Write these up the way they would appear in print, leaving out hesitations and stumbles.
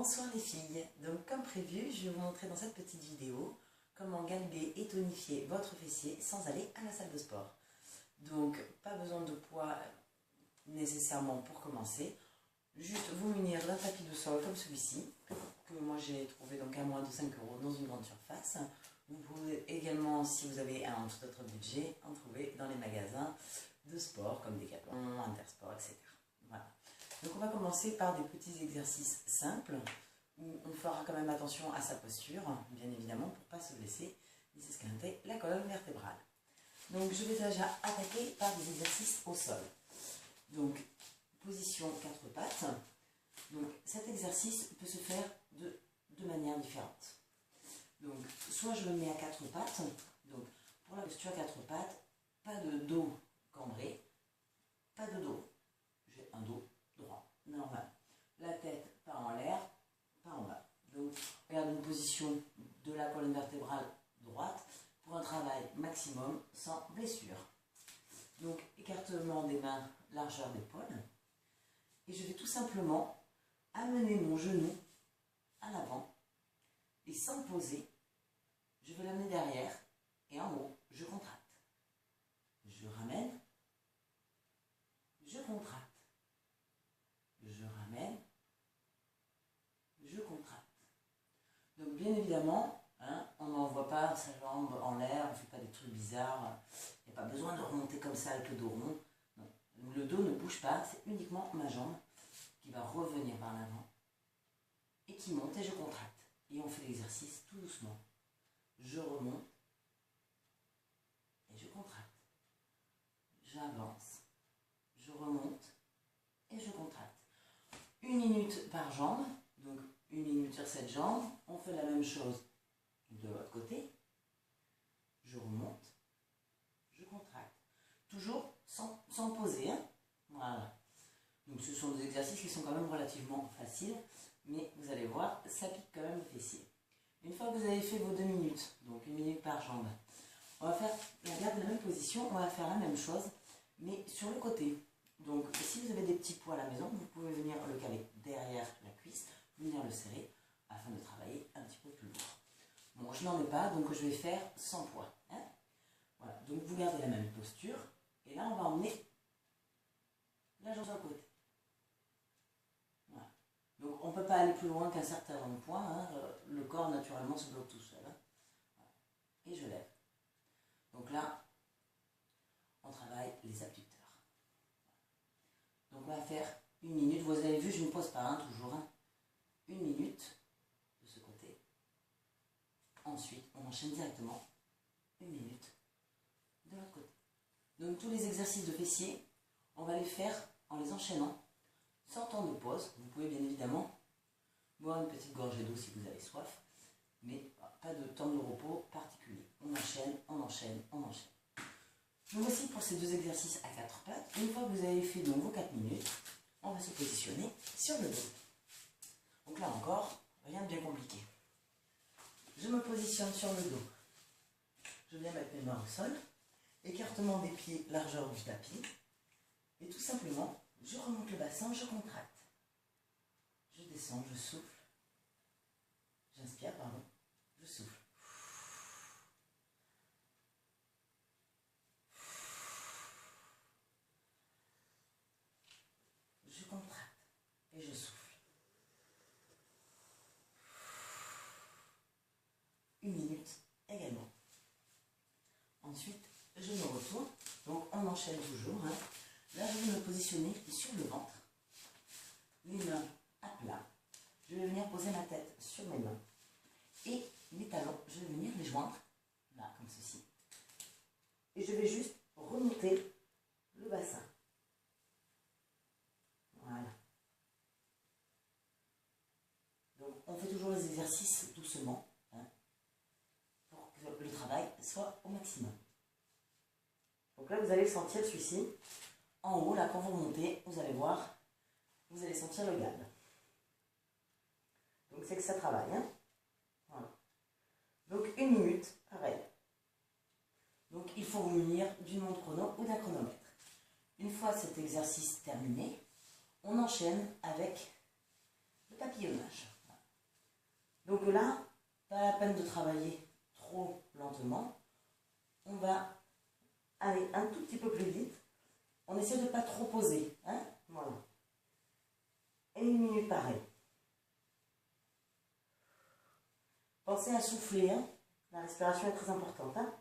Bonsoir les filles, donc comme prévu, je vais vous montrer dans cette petite vidéo comment galber et tonifier votre fessier sans aller à la salle de sport. Donc pas besoin de poids nécessairement pour commencer, juste vous munir d'un tapis de sol comme celui-ci, que moi j'ai trouvé donc à moins de 5 € dans une grande surface. Vous pouvez également, si vous avez un tout autre budget, en trouver dans les magasins de sport comme Decathlon, Intersport, etc. Voilà. Donc on va commencer par des petits exercices simples où on fera quand même attention à sa posture, bien évidemment, pour ne pas se blesser ni s'esquinter la colonne vertébrale. Donc je vais déjà attaquer par des exercices au sol. Donc position 4 pattes. Donc cet exercice peut se faire de deux manières différentes. Donc soit je le mets à 4 pattes, donc pour la posture 4 pattes, pas de dos cambré, pas de dos. J'ai un dos droit, normal. La tête pas en l'air, pas en bas. Donc, regarde une position de la colonne vertébrale droite pour un travail maximum sans blessure. Donc, écartement des mains, largeur d'épaule. Et je vais tout simplement amener mon genou à l'avant et sans poser, je vais l'amener derrière et en haut, je contracte. Je ramène, je contracte. Je ramène, je contracte. Donc bien évidemment, on n'envoie pas sa jambe en l'air, on ne fait pas des trucs bizarres. Il n'y a pas besoin de remonter comme ça avec le dos rond. Non. Le dos ne bouge pas, c'est uniquement ma jambe qui va revenir par l'avant et qui monte et je contracte. Et on fait l'exercice tout doucement. Je remonte et je contracte. J'avance, je remonte et je contracte. 1 minute par jambe, donc 1 minute sur cette jambe. On fait la même chose de l'autre côté. Je remonte, je contracte. Toujours sans poser. Voilà. Donc ce sont des exercices qui sont quand même relativement faciles, mais vous allez voir, ça pique quand même le fessier. Une fois que vous avez fait vos 2 minutes, donc 1 minute par jambe, on va faire, regarde la même position, on va faire la même chose, mais sur le côté. Donc, si vous avez des petits poids à la maison, vous pouvez venir le caler derrière la cuisse, venir le serrer afin de travailler un petit peu plus lourd. Bon, je n'en ai pas, donc je vais faire sans poids. Voilà, donc vous gardez la même posture, et là on va emmener la jambe sur le côté. Voilà. Donc on ne peut pas aller plus loin qu'un certain point, le corps naturellement se bloque tout seul. Voilà. Et je lève. Donc là, on travaille les abducteurs. Donc on va faire 1 minute, vous avez vu, je ne me pose pas, toujours. 1 minute de ce côté. Ensuite, on enchaîne directement 1 minute de l'autre côté. Donc tous les exercices de fessier, on va les faire en les enchaînant, sans temps de pause. Vous pouvez bien évidemment boire une petite gorgée d'eau si vous avez soif, mais pas de temps de repos particulier. On enchaîne, on enchaîne, on enchaîne. Donc voici pour ces deux exercices à 4 pattes. Une fois que vous avez fait donc vos 4 minutes, on va se positionner sur le dos. Donc là encore, rien de bien compliqué. Je me positionne sur le dos. Je viens mettre mes mains au sol. Écartement des pieds, largeur du tapis. Et tout simplement, je remonte le bassin, je contracte. Je descends, je souffle. J'inspire, pardon. Je souffle. Je contracte et je souffle. 1 minute également. Ensuite, je me retourne. Donc, on enchaîne toujours. Là, je vais me positionner sur le ventre. Les mains à plat. Je vais venir poser ma tête sur mes mains. Et mes talons, je vais venir les joindre. Là, comme ceci. Et je vais juste remonter le bassin. Voilà. Donc, on fait toujours les exercices doucement, pour que le travail soit au maximum. Donc là, vous allez sentir celui-ci. En haut, là, quand vous montez, vous allez voir, vous allez sentir le galbe. Donc, c'est que ça travaille. Voilà. Donc, 1 minute, pareil. Donc, il faut vous munir d'une montre chrono ou d'un chronomètre. Une fois cet exercice terminé, on enchaîne avec le papillonnage. Donc là, pas la peine de travailler trop lentement. On va aller un tout petit peu plus vite. On essaie de ne pas trop poser. Hein, voilà. Et 1 minute pareil. Pensez à souffler. Hein. La respiration est très importante. Hein.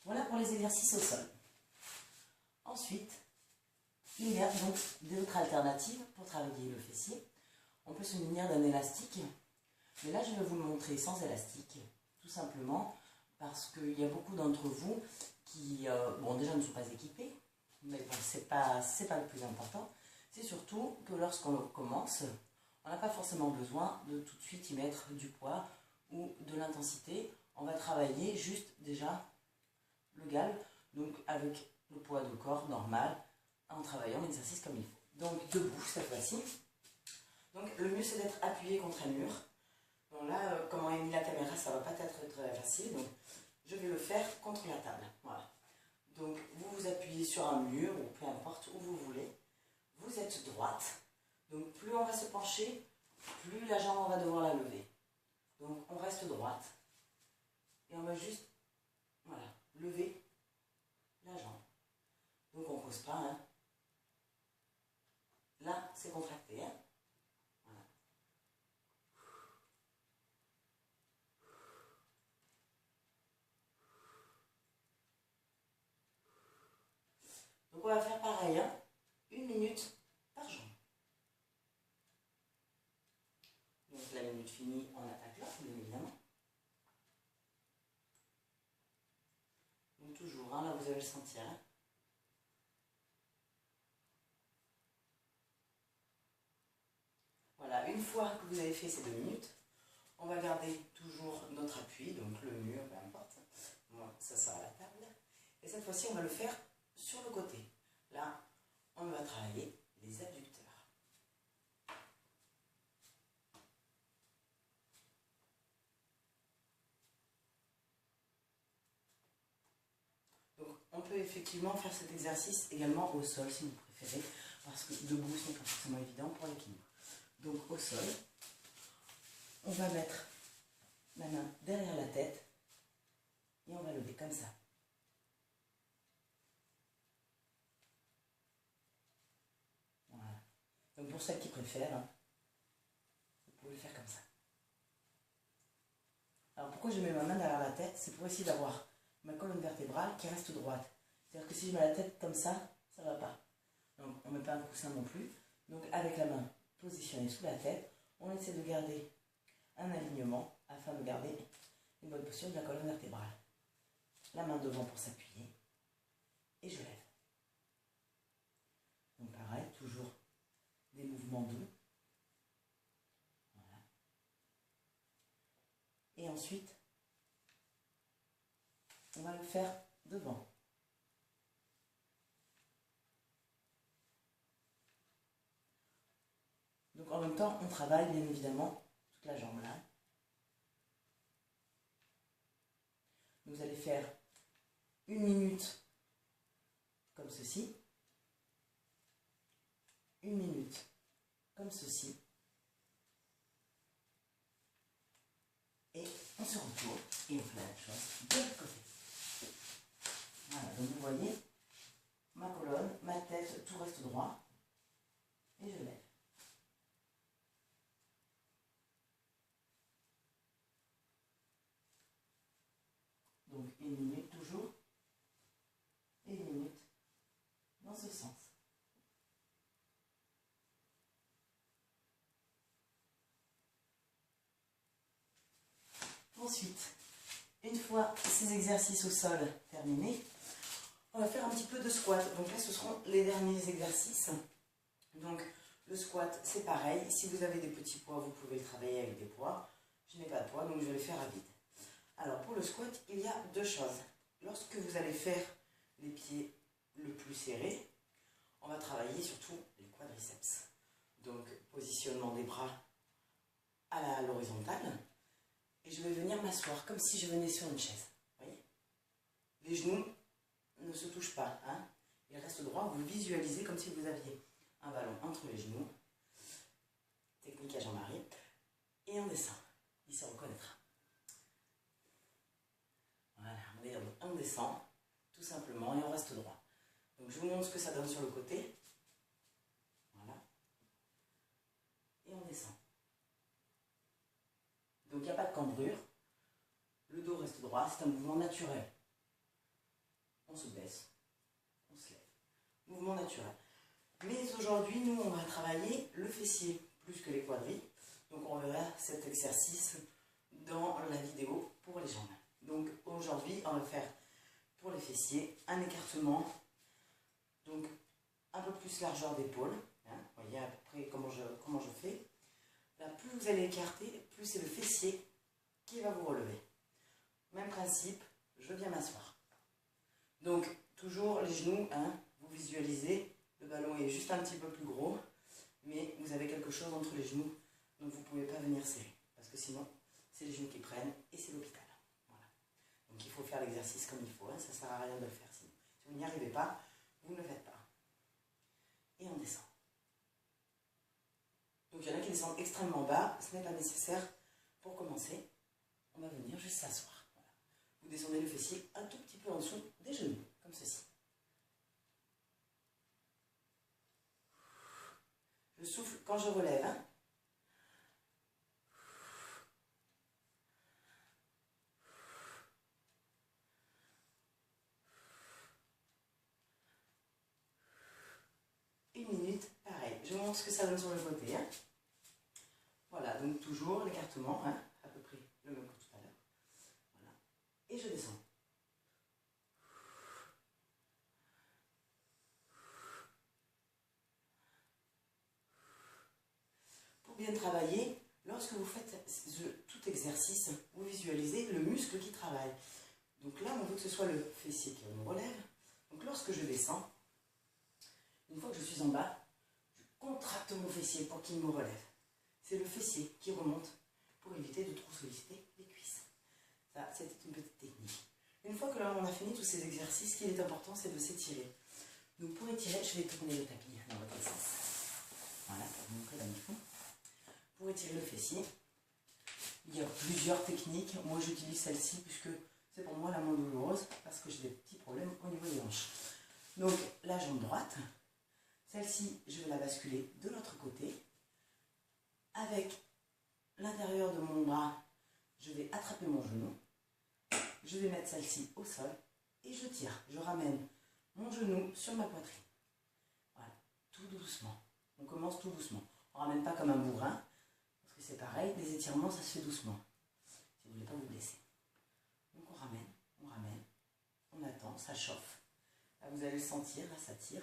Voilà pour les exercices au sol. Ensuite, il y a donc d'autres alternatives pour travailler le fessier. On peut se munir d'un élastique, mais là je vais vous le montrer sans élastique, tout simplement parce qu'il y a beaucoup d'entre vous qui, bon déjà ne sont pas équipés, mais bon, c'est pas le plus important. C'est surtout que lorsqu'on commence, on n'a pas forcément besoin de tout de suite y mettre du poids ou de l'intensité. On va travailler juste déjà le galbe, donc avec le poids de corps normal, en travaillant l'exercice comme il faut. Donc debout cette fois-ci. Donc le mieux c'est d'être appuyé contre un mur. Bon là, comme on a mis la caméra, ça va pas être très facile, donc je vais le faire contre la table. Voilà. Donc vous vous appuyez sur un mur, ou peu importe où vous voulez. Vous êtes droite. Donc plus on va se pencher, plus la jambe on va devoir la lever. Donc on reste droite. Et on va juste, voilà, lever la jambe. Donc on ne pose pas, hein. Là, c'est contracté, hein. Voilà. Donc on va faire pareil, hein. 1 minute par jambe. Donc la minute finie, on attaque là, bien évidemment. Donc toujours, hein, là vous allez le sentir, hein. Voilà, une fois que vous avez fait ces 2 minutes, on va garder toujours notre appui, donc le mur, peu importe. Moi, ça sera à la table. Et cette fois-ci, on va le faire sur le côté. Là, on va travailler les adducteurs. Donc, on peut effectivement faire cet exercice également au sol, si vous préférez, parce que debout, ce n'est pas forcément évident pour l'équilibre. Donc, au sol, on va mettre la main derrière la tête et on va lever comme ça. Voilà. Donc, pour celles qui préfèrent, hein, vous pouvez le faire comme ça. Alors, pourquoi je mets ma main derrière la tête? C'est pour essayer d'avoir ma colonne vertébrale qui reste droite. C'est-à-dire que si je mets la tête comme ça ne va pas. Donc, on ne met pas un coussin non plus. Donc, avec la main positionnée sous la tête, on essaie de garder un alignement afin de garder une bonne posture de la colonne vertébrale. La main devant pour s'appuyer et je lève. Donc pareil, toujours des mouvements doux. Voilà. Et ensuite, on va le faire devant. Donc en même temps, on travaille bien évidemment toute la jambe là. Vous allez faire 1 minute comme ceci, 1 minute comme ceci, et on se retourne et on fait la même chose de l'autre côté. Voilà, donc vous voyez, ma colonne, ma tête, tout reste droit, et je lève. Donc 1 minute toujours, et 1 minute dans ce sens. Ensuite, une fois ces exercices au sol terminés, on va faire un petit peu de squat. Donc là, ce seront les derniers exercices. Donc le squat, c'est pareil. Si vous avez des petits poids, vous pouvez le travailler avec des poids. Je n'ai pas de poids, donc je vais le faire à vide. Alors pour le squat, il y a 2 choses. Lorsque vous allez faire les pieds le plus serrés, on va travailler surtout les quadriceps. Donc positionnement des bras à l'horizontale. Et je vais venir m'asseoir comme si je venais sur une chaise. Vous voyez? Les genoux ne se touchent pas. Hein? Il reste droit, vous visualisez comme si vous aviez un ballon entre les genoux. Technique à Jean-Marie. Et on descend. Il se reconnaîtra. Voilà, on descend, tout simplement, et on reste droit. Donc je vous montre ce que ça donne sur le côté. Voilà. Et on descend. Donc il n'y a pas de cambrure. Le dos reste droit, c'est un mouvement naturel. On se baisse, on se lève. Mouvement naturel. Mais aujourd'hui, nous, on va travailler le fessier plus que les quadris. Donc on verra cet exercice dans la vidéo pour les jambes. Donc aujourd'hui, on va faire pour les fessiers un écartement, donc un peu plus largeur d'épaule. Hein, vous voyez à peu près comment je fais. Là, plus vous allez écarter, plus c'est le fessier qui va vous relever. Même principe, je viens m'asseoir. Donc toujours les genoux, hein, vous visualisez, le ballon est juste un petit peu plus gros, mais vous avez quelque chose entre les genoux, donc vous ne pouvez pas venir serrer, parce que sinon, c'est les genoux qui prennent et c'est l'hôpital. Voilà. Donc il faut faire l'exercice comme il faut, hein, ça ne sert à rien de le faire sinon. Si vous n'y arrivez pas, vous ne le faites pas. Et on descend. Donc il y en a qui descendent extrêmement bas, ce n'est pas nécessaire. Pour commencer, on va venir juste s'asseoir. Voilà. Vous descendez le fessier un tout petit peu en dessous des genoux, comme ceci. Je souffle quand je relève. Hein. Une minute, pareil. Je vous montre ce que ça donne sur le côté. Hein. Voilà, donc toujours l'écartement, hein, à peu près le même que tout à l'heure. Voilà. Et je descends. Pour bien travailler, lorsque vous faites tout exercice, vous visualisez le muscle qui travaille. Donc là, on veut que ce soit le fessier qui me relève. Donc lorsque je descends, une fois que je suis en bas, je contracte mon fessier pour qu'il me relève. C'est le fessier qui remonte pour éviter de trop solliciter les cuisses. Ça, c'était une petite technique. Une fois que là, on a fini tous ces exercices, ce qui est important, c'est de s'étirer. Donc pour étirer, je vais tourner le tapis dans votre sens. Voilà, pour vous montrer la mi-fond. Pour étirer le fessier, il y a plusieurs techniques. Moi, j'utilise celle-ci puisque c'est pour moi la moins douloureuse parce que j'ai des petits problèmes au niveau des hanches. Donc, la jambe droite, celle-ci, je vais la basculer de l'autre côté. Avec l'intérieur de mon bras, je vais attraper mon genou. Je vais mettre celle-ci au sol et je tire. Je ramène mon genou sur ma poitrine. Voilà, tout doucement. On commence tout doucement. On ne ramène pas comme un bourrin. Parce que c'est pareil, les étirements, ça se fait doucement. Si vous ne voulez pas vous blesser. Donc on ramène, on attend, ça chauffe. Là vous allez le sentir, là ça tire.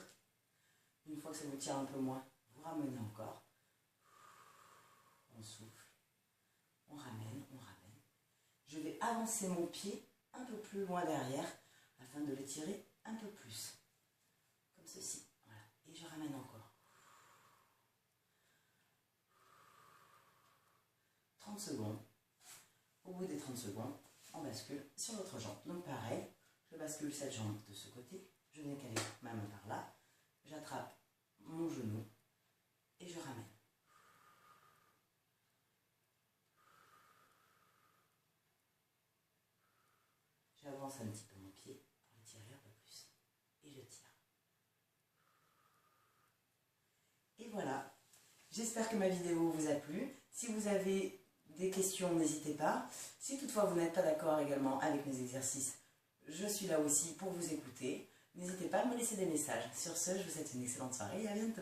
Une fois que ça vous tire un peu moins, vous ramenez encore. On souffle, on ramène. Je vais avancer mon pied un peu plus loin derrière afin de l'étirer un peu plus. Comme ceci. Voilà. Et je ramène encore. 30 secondes. Au bout des 30 secondes, on bascule sur l'autre jambe. Donc pareil, je bascule cette jambe de ce côté, je viens caler ma main par là, j'attrape mon genou et je ramène. J'avance un petit peu mon pied pour l'étirer un peu plus et je tire. Et voilà, j'espère que ma vidéo vous a plu. Si vous avez des questions, n'hésitez pas. Si toutefois vous n'êtes pas d'accord également avec mes exercices, je suis là aussi pour vous écouter. N'hésitez pas à me laisser des messages. Sur ce, je vous souhaite une excellente soirée et à bientôt.